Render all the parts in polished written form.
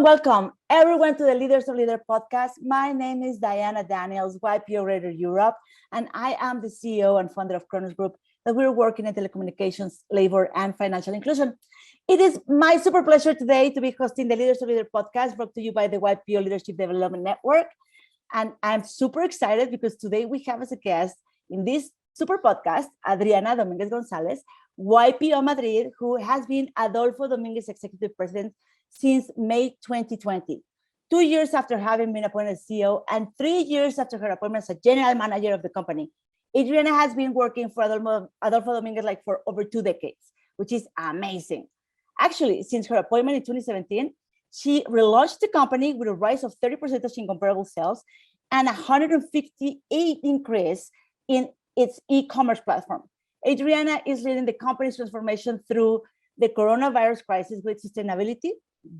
Welcome everyone to the Leaders of Leader podcast. My name is Diana Daniels, YPO Raider Europe, and I am the CEO and founder of Kronos Group that we're working in telecommunications, labor, and financial inclusion. It is my super pleasure today to be hosting the Leaders of Leader podcast brought to you by the YPO Leadership Development Network. And I'm super excited because today we have as a guest in this super podcast, Adriana Dominguez Gonzalez, YPO Madrid, who has been Adolfo Dominguez Executive President since May 2020, 2 years after having been appointed CEO and 3 years after her appointment as a general manager of the company. Adriana has been working for Adolfo Dominguez for over 2 decades, which is amazing. Actually, since her appointment in 2017, she relaunched the company with a rise of 30% in comparable sales and 158 increase in its e-commerce platform. Adriana is leading the company's transformation through the coronavirus crisis with sustainability,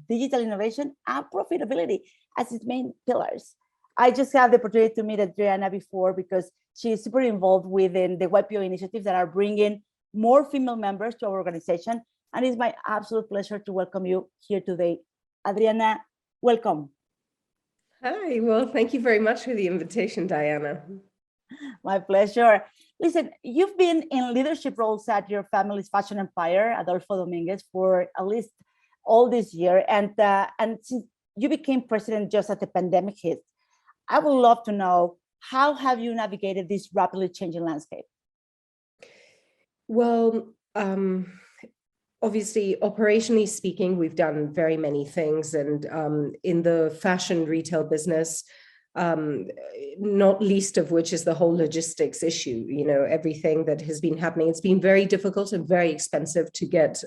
digital innovation, and profitability as its main pillars. I just have the opportunity to meet Adriana before because she is super involved within the YPO initiatives that are bringing more female members to our organization. And it's my absolute pleasure to welcome you here today. Adriana, welcome. Hi, well, thank you very much for the invitation, Diana. My pleasure. Listen, you've been in leadership roles at your family's fashion empire, Adolfo Dominguez, for at least all this year. And since you became president just as the pandemic hit, I would love to know, how have you navigated this rapidly changing landscape? Well, obviously, operationally speaking, we've done very many things. And in the fashion retail business, not least of which is the whole logistics issue, everything that has been happening. It's been very difficult and very expensive to get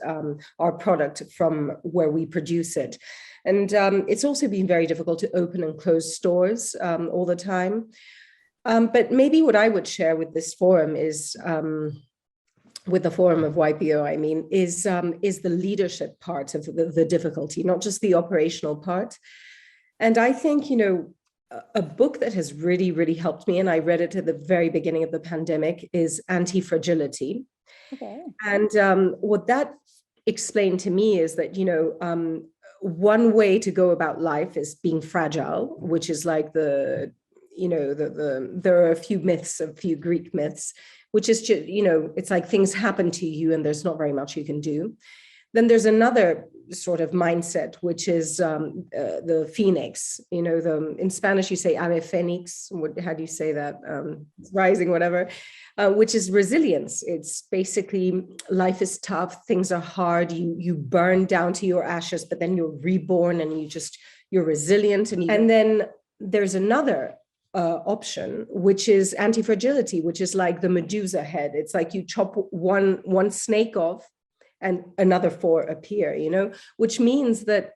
our product from where we produce it. And it's also been very difficult to open and close stores all the time. But maybe what I would share with this forum is, with the forum of YPO, is the leadership part of the difficulty, not just the operational part. And I think, a book that has really, really helped me, and I read it at the very beginning of the pandemic, is Anti-Fragility. Okay. And what that explained to me is that, one way to go about life is being fragile, which is like there are a few myths, a few Greek myths, which is, it's like things happen to you and there's not very much you can do. Then there's another sort of mindset, which is the phoenix. In Spanish, you say ave fénix. How do you say that? Rising, whatever, which is resilience. It's basically life is tough. Things are hard. You burn down to your ashes, but then you're reborn and you're resilient. And then there's another option, which is anti-fragility, which is like the Medusa head. It's like you chop one snake off and another 4 appear, which means that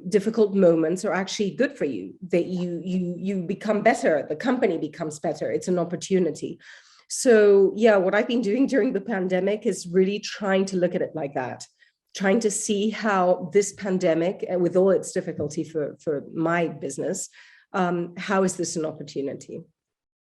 difficult moments are actually good for you, that you become better, the company becomes better, it's an opportunity. So yeah, what I've been doing during the pandemic is really trying to look at it like that, trying to see how this pandemic, with all its difficulty for my business, how is this an opportunity?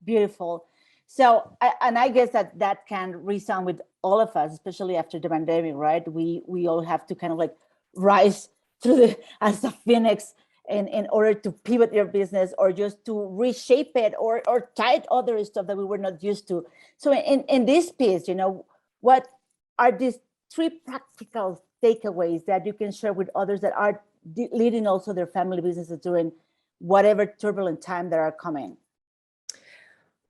Beautiful. So, and I guess that can resound with all of us, especially after the pandemic, right? We all have to kind of rise through as a phoenix in order to pivot your business or just to reshape it or try other stuff that we were not used to. So in this piece, what are these 3 practical takeaways that you can share with others that are leading also their family businesses during whatever turbulent time that are coming?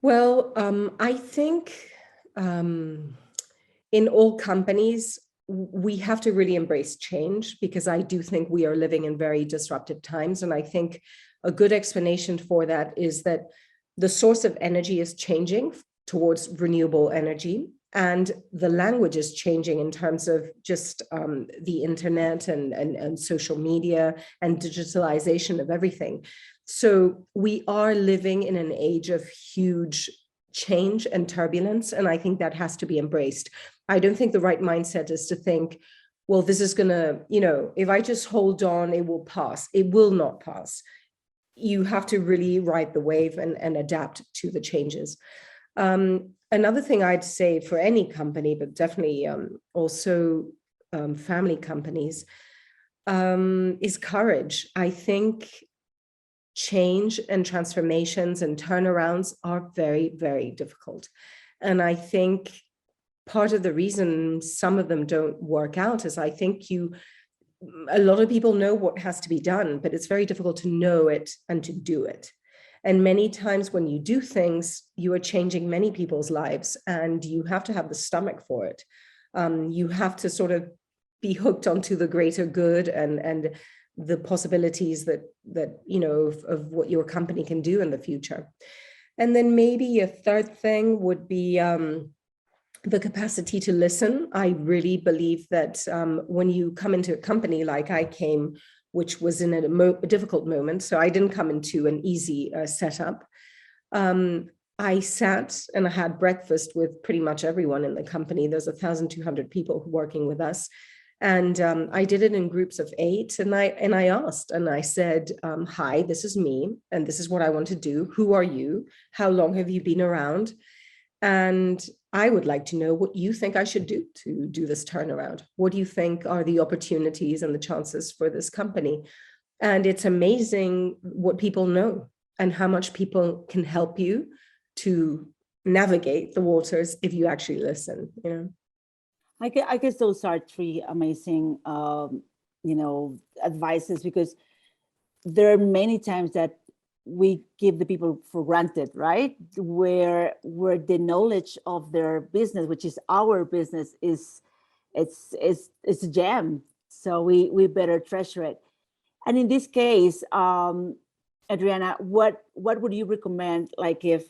Well, I think in all companies, we have to really embrace change, because I do think we are living in very disruptive times. And I think a good explanation for that is that the source of energy is changing towards renewable energy. And the language is changing in terms of just the internet and social media and digitalization of everything. So we are living in an age of huge change and turbulence, and I think that has to be embraced. I don't think the right mindset is to think, well, this is gonna, if I just hold on, it will pass. It will not pass. You have to really ride the wave and adapt to the changes. Another thing I'd say for any company, but definitely also family companies, is courage. I think change and transformations and turnarounds are very, very difficult. And I think part of the reason some of them don't work out is I think a lot of people know what has to be done, but it's very difficult to know it and to do it. And many times when you do things, you are changing many people's lives, and you have to have the stomach for it. You have to sort of be hooked onto the greater good and the possibilities that of what your company can do in the future. And then maybe a third thing would be the capacity to listen. I really believe that when you come into a company like I came, which was in a difficult moment, so I didn't come into an easy setup. I sat and I had breakfast with pretty much everyone in the company. There's 1,200 people working with us. And I did it in groups of 8. And I asked, and I said, hi, this is me, and this is what I want to do. Who are you? How long have you been around? And I would like to know what you think I should do to do this turnaround. What do you think are the opportunities and the chances for this company? And it's amazing what people know and how much people can help you to navigate the waters if you actually listen, I guess those are 3 amazing, advices, because there are many times that we give the people for granted, right? Where the knowledge of their business, which is our business, it's a gem. So we better treasure it. And in this case, Adriana, what would you recommend? Like if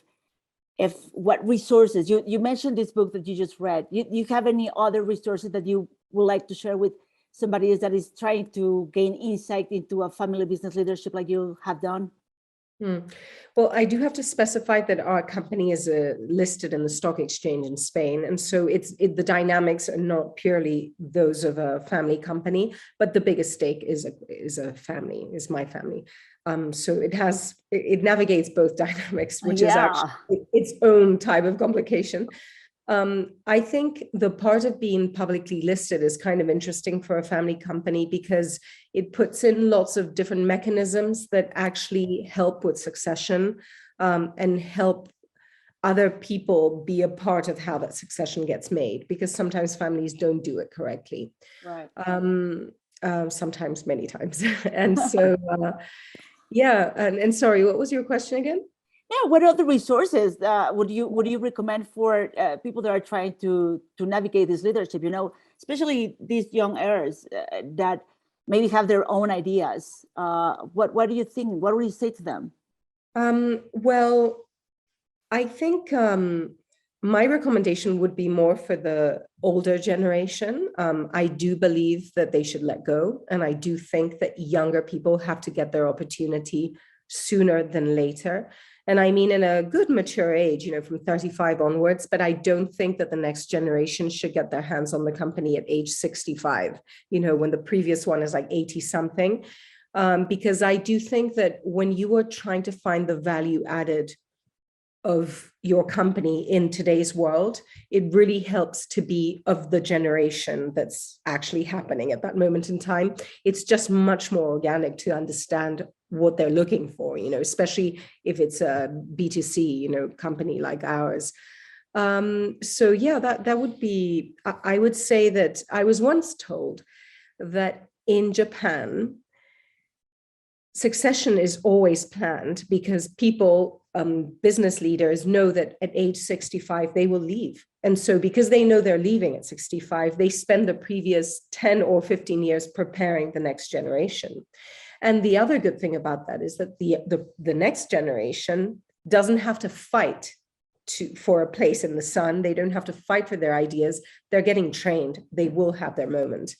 what resources, you mentioned this book that you just read, you have any other resources that you would like to share with somebody that is trying to gain insight into a family business leadership like you have done? Well, I do have to specify that our company is listed in the stock exchange in Spain. And so the dynamics are not purely those of a family company, but the biggest stake is my family. So it navigates both dynamics, which is actually its own type of complication. I think the part of being publicly listed is kind of interesting for a family company because it puts in lots of different mechanisms that actually help with succession and help other people be a part of how that succession gets made, because sometimes families don't do it correctly. Right. Sometimes, many times. And so, and sorry, what was your question again? Yeah, what other resources would you recommend for people that are trying to navigate this leadership? Especially these young heirs that maybe have their own ideas. What do you think? What would you say to them? Well, I think my recommendation would be more for the older generation. I do believe that they should let go, and I do think that younger people have to get their opportunity sooner than later. And I mean, in a good mature age, from 35 onwards, but I don't think that the next generation should get their hands on the company at age 65, when the previous one is like 80 something. Because I do think that when you are trying to find the value added of your company in today's world, it really helps to be of the generation that's actually happening at that moment in time. It's just much more organic to understand what they're looking for, especially if it's a B2C, company like ours. So yeah, that would be, I would say that I was once told that in Japan, succession is always planned because people, business leaders know that at age 65, they will leave. And so because they know they're leaving at 65, they spend the previous 10 or 15 years preparing the next generation. And the other good thing about that is that the next generation doesn't have to fight for a place in the sun. They don't have to fight for their ideas. They're getting trained. They will have their moment.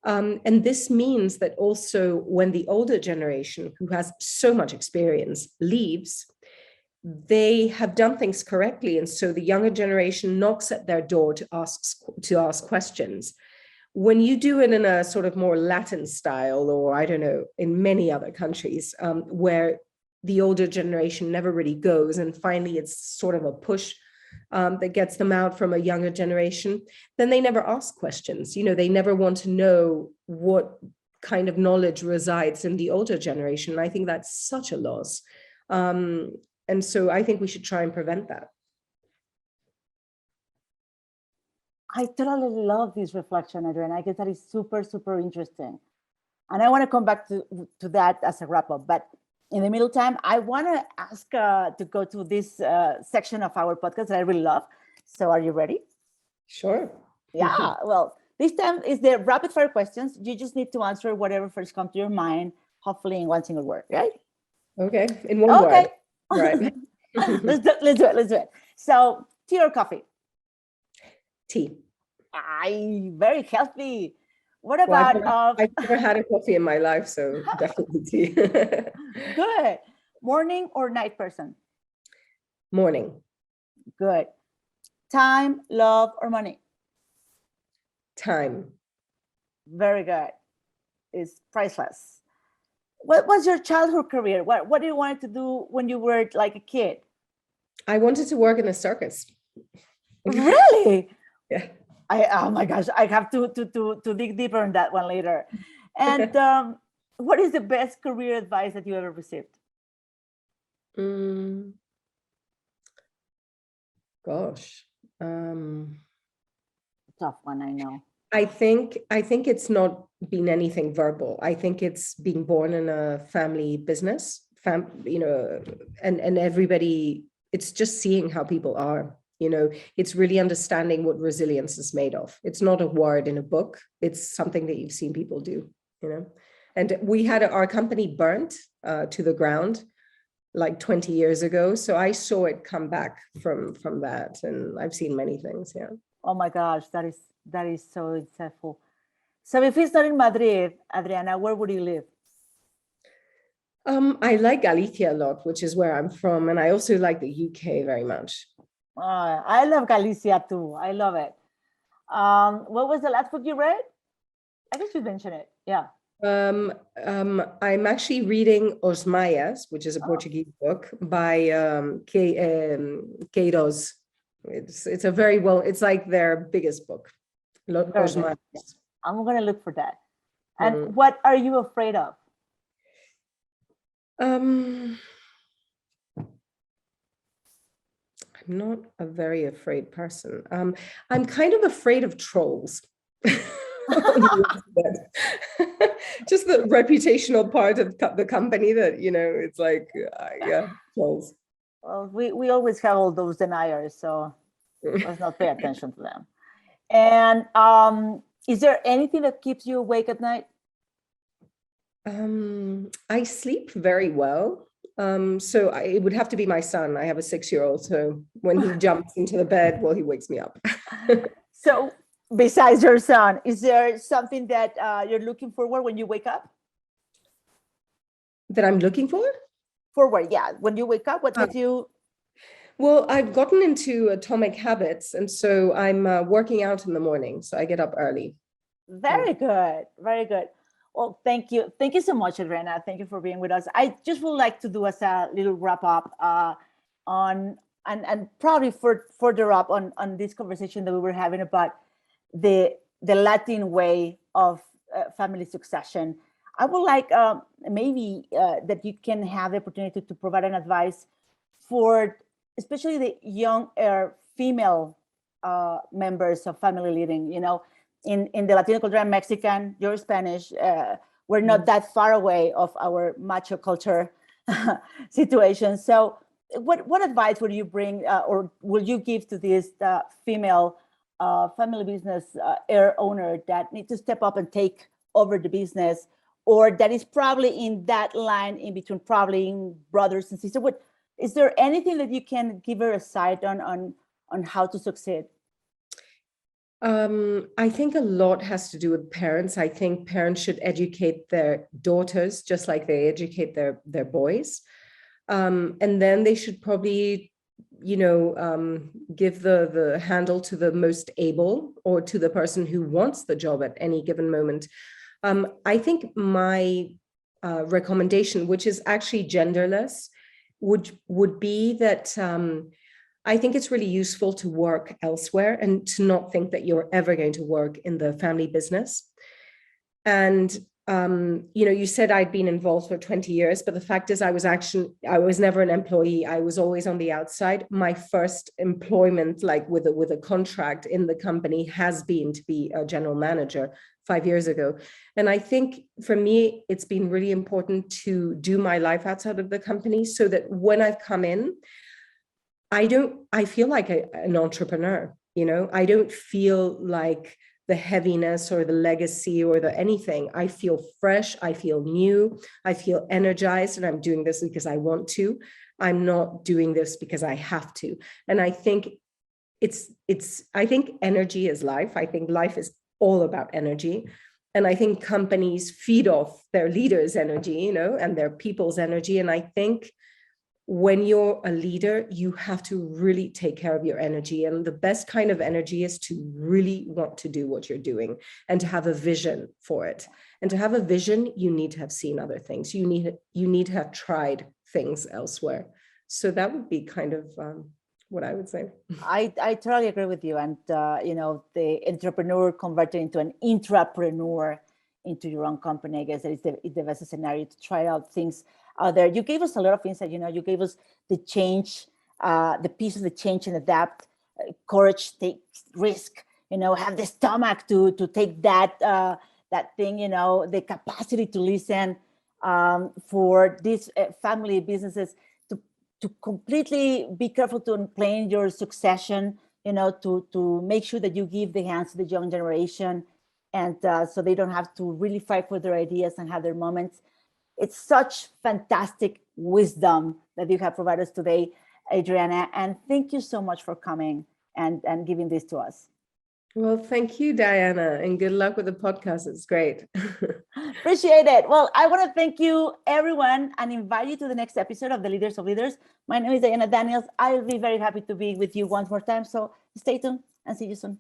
And this means that also when the older generation, who has so much experience, leaves, they have done things correctly. And so the younger generation knocks at their door to ask questions. When you do it in a sort of more Latin style, or I don't know, in many other countries where the older generation never really goes, and finally it's sort of a push that gets them out from a younger generation, then they never ask questions. They never want to know what kind of knowledge resides in the older generation. And I think that's such a loss. And so I think we should try and prevent that. I totally love this reflection, Adriana. I guess that is super, super interesting. And I want to come back to that as a wrap up. But in the middle time, I want to ask to go to this section of our podcast that I really love. So are you ready? Sure. Yeah, well, this time is the rapid fire questions. You just need to answer whatever first comes to your mind, hopefully in one single word, right? Okay, in one word. Right. Let's do it. So, tea or coffee? Tea. Very healthy. What about I've never had a coffee in my life, so definitely tea. Good. Morning or night person? Morning. Good. Time, love, or money? Time. Very good. It's priceless. What was your childhood career? What did you want to do when you were like a kid? I wanted to work in a circus. Really? Yeah. Oh my gosh, I have to dig deeper on that one later. And what is the best career advice that you ever received? Gosh. Tough one, I know. I think it's not been anything verbal. I think it's being born in a family business, and everybody, it's just seeing how people are. It's really understanding what resilience is made of. It's not a word in a book. It's something that you've seen people do, And we had our company burnt to the ground like 20 years ago. So I saw it come back from that. And I've seen many things, yeah. Oh my gosh, that is so insightful. So if it's not in Madrid, Adriana, where would you live? I like Galicia a lot, which is where I'm from. And I also like the UK very much. I love Galicia too. I love it. What was the last book you read? I guess you mentioned it. Yeah. I'm actually reading Os Maias, which is a Portuguese book by Queiroz. It's a very it's like their biggest book. Os Maias. I'm gonna look for that. And what are you afraid of? I'm not a very afraid person. I'm kind of afraid of trolls. Just the reputational part of the company that, it's like, yeah, trolls. Well, we always have all those deniers, so let's not pay attention to them. And is there anything that keeps you awake at night? I sleep very well. So it would have to be my son. I have a 6-year-old. So when he jumps into the bed, well, he wakes me up. So besides your son, is there something that you're looking forward when you wake up? That I'm looking for? Forward, yeah. When you wake up, what gets you? Well, I've gotten into atomic habits. And so I'm working out in the morning. So I get up early. Very good. Very good. Well, thank you. Thank you so much, Adriana. Thank you for being with us. I just would like to do as a little wrap up on and probably further up on this conversation that we were having about the Latin way of family succession. I would like maybe that you can have the opportunity to provide an advice for especially the young female members of family leading. In the Latino culture, I'm Mexican, you're Spanish. We're not that far away of our macho culture situation. So what advice would you bring or will you give to this female family business owner that needs to step up and take over the business, or that is probably in that line in between probably brothers and sisters? Is there anything that you can give her a sight on how to succeed? I think a lot has to do with parents. I think parents should educate their daughters just like they educate their boys. And then they should probably, give the handle to the most able or to the person who wants the job at any given moment. I think my recommendation, which is actually genderless, would be that I think it's really useful to work elsewhere and to not think that you're ever going to work in the family business. And you said I'd been involved for 20 years, but the fact is I was never an employee. I was always on the outside. My first employment, like with a contract in the company, has been to be a general manager 5 years ago. And I think for me, it's been really important to do my life outside of the company so that when I've come in, I feel like an entrepreneur, I don't feel like the heaviness or the legacy or the anything. I feel fresh, I feel new, I feel energized, and I'm doing this because I want to. I'm not doing this because I have to. And I think I think energy is life. I think life is all about energy. And I think companies feed off their leaders' energy, and their people's energy. And I think when you're a leader, you have to really take care of your energy. And the best kind of energy is to really want to do what you're doing and to have a vision for it. And to have a vision, you need to have seen other things. You need to have tried things elsewhere. So that would be kind of what I would say. I totally agree with you. And, the entrepreneur converted into an intrapreneur into your own company, I guess that is the best scenario to try out things out there. You gave us a lot of insight, you gave us the change, the piece of the change and adapt, courage, take risk, have the stomach to take that thing, the capacity to listen, for these family businesses to completely be careful to plan your succession, to make sure that you give the hands to the young generation, and so they don't have to really fight for their ideas and have their moments. It's such fantastic wisdom that you have provided us today, Adriana, and thank you so much for coming and giving this to us. Well, thank you, Diana, and good luck with the podcast. It's great. Appreciate it. Well, I want to thank you, everyone, and invite you to the next episode of The Leaders of Leaders. My name is Adriana Daniels. I'll be very happy to be with you one more time. So stay tuned and see you soon.